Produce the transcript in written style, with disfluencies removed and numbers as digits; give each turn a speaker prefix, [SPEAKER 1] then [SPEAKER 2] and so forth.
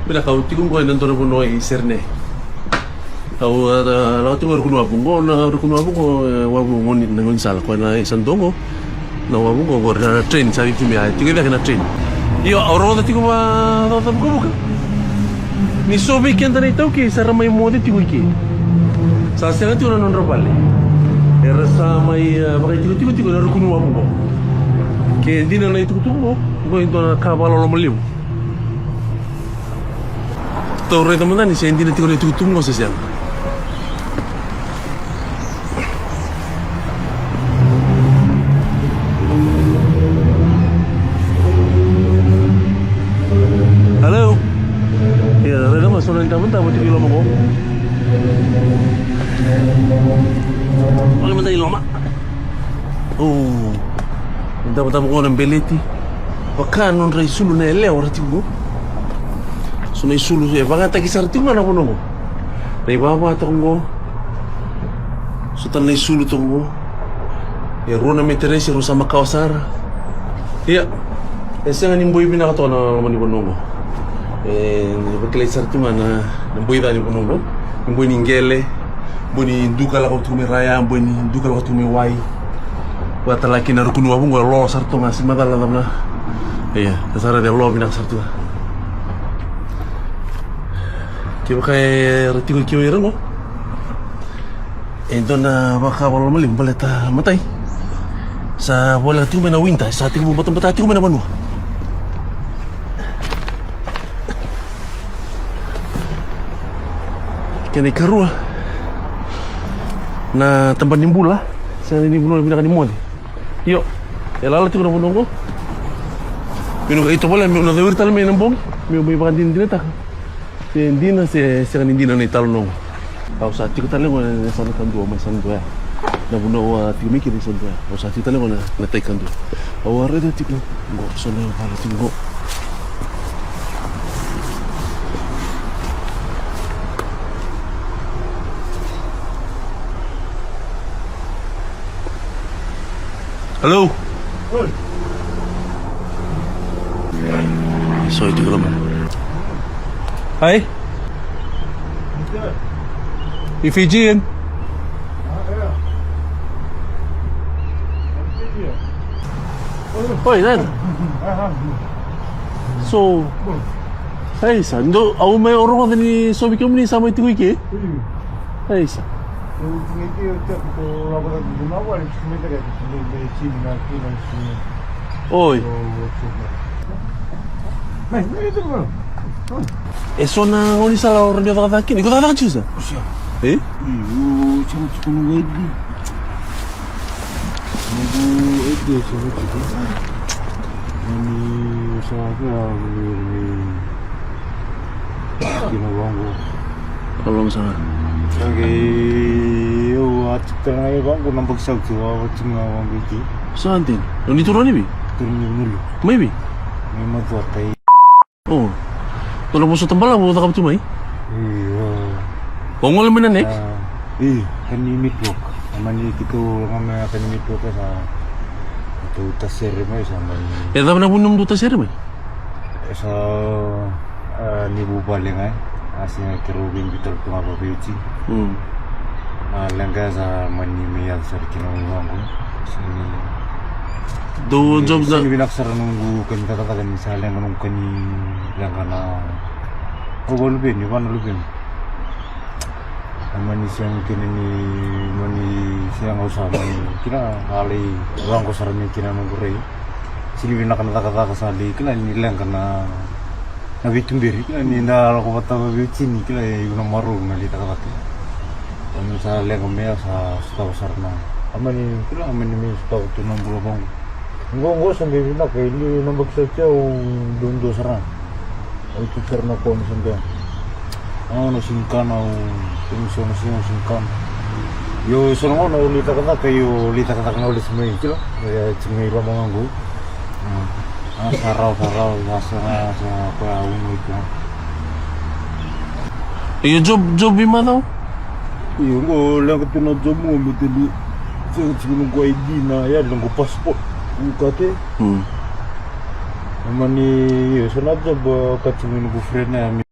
[SPEAKER 1] Bila kau tikung ko nan tono puno iserne. Kau laut tu rukun wabung ko na rukun wabung ko wabung ngon ngon sal ko na sandongo. Na wabung ko na train sa itu mi ay tigo na train. Iyo oro da tigo ba da ko buka. Ni sobi kenta na itaw ki sa ramay mo tigo ki. Sa sanga tigo na non robale. Era sa may bakay tigo na rukun wabung ko. Ke hindi na ito tumo ko ito na kabalo lo maliw. Torre teman-teman ni saya hindi na tigo na ito tumo sa siyang. Halo. Ya, reda mas sono teman-teman buat di loma ko. Wala man tayo loma. Oh. Tama-tama ko ng beleti. Baka non ray sulu na ele ora tigo. So na sulu e baka tagisar tigo na kuno mo. Ray baba tongo. So tan na sulu tongo. E runa meteresi ro sama kawsara. Iya. Ese nga nimboy binakato na mani kuno mo. Bakilay sar tigo na nimboy dani kuno mo. Nimboy ningele. Boni duka la ko tumi raya, boni duka la ko tumi wai. Wata laki na rukun wabung gua lo sarto ngasih madal la tamna. Iya, dasar dia lo binak sarto. Kiba kay retigo kiyo irango. Ento na baka wala malim baleta matay. Sa wala tigo na winta, sa tigo batong bata tigo na manu. Kini karua na tempat nimbula. Sa nimbula binakan ni mo. Yo, elala tigo na bunong ko. Pero ito pala, may unadawir tala may nambong. May umibakan din dinata. Si hindi na, si kan hindi na naitalo nung. Kau sa tigo tala ko na sana kandu, may sana doya. Nabuno tigo mikir ni sana doya. Kau sa tigo tala ko na natay kandu. Awara da tigo. Ngo, sana yung pala tigo. Halo. Oi. So itu kalau Hai. Di Fiji kan? Oi, Dan. So, hey, sando, aku may orang kan ni sobi kamu ni sama itu iki. Hey, sa. Oi. Eso na oni sala orang dia kata kini, kau tak tahu sih? Eh?
[SPEAKER 2] Cuma nunggu ini. Nunggu itu sebetulnya. Ini saya ini. Kena bangku.
[SPEAKER 1] Kalau misalnya.
[SPEAKER 2] Lagi, at tengah bangku nampak sakit, awak cuma bangku itu.
[SPEAKER 1] Santin, yang diturun ni bi?
[SPEAKER 2] Turun dulu.
[SPEAKER 1] Maybe.
[SPEAKER 2] Memang buat tay.
[SPEAKER 1] Oh, kalau musuh tembal aku tak cuma.
[SPEAKER 2] Iya.
[SPEAKER 1] Bongol mana nek?
[SPEAKER 2] Kan ini mitlok. Namanya kita orang kan ini mitlok sa. Itu tasir mai sama ni.
[SPEAKER 1] Ya, tapi nak bunum tu tasir mai.
[SPEAKER 2] Sa ni bubaling ay. Asing kerubin bitul tu apa beci. Langga sa mani miyal sa kinong ko. Sini. Do job na
[SPEAKER 1] binaksar
[SPEAKER 2] nunggu kan katakan misalnya nung kani yang kana lubin ni mana lubin amani siyang kinini mani siyang usah mani kina kali orang ko sarami kina nung kurei sini binakan kata kasali kina nilang kana nabitum biri kina ninda ko bata bicin kina yung maru ngali kata misalnya kami sa staw sarna amani kina amani mi staw tunang bulabong Nggak sampai bilang kayak ini nombor saja dondo serang. Itu karena kau misalnya, singkan singkan. Yo senang lita kata kayu lita kata kenal di semai itu loh. Ya semai lama nganggu. Sarau masa apa itu.
[SPEAKER 1] Iyo job di mana?
[SPEAKER 2] Iyo nggak ketemu job mau betul. Sebelum gua ID na ya nunggu paspor. Bukate. Mani yo sana job kacimin bu friend na mi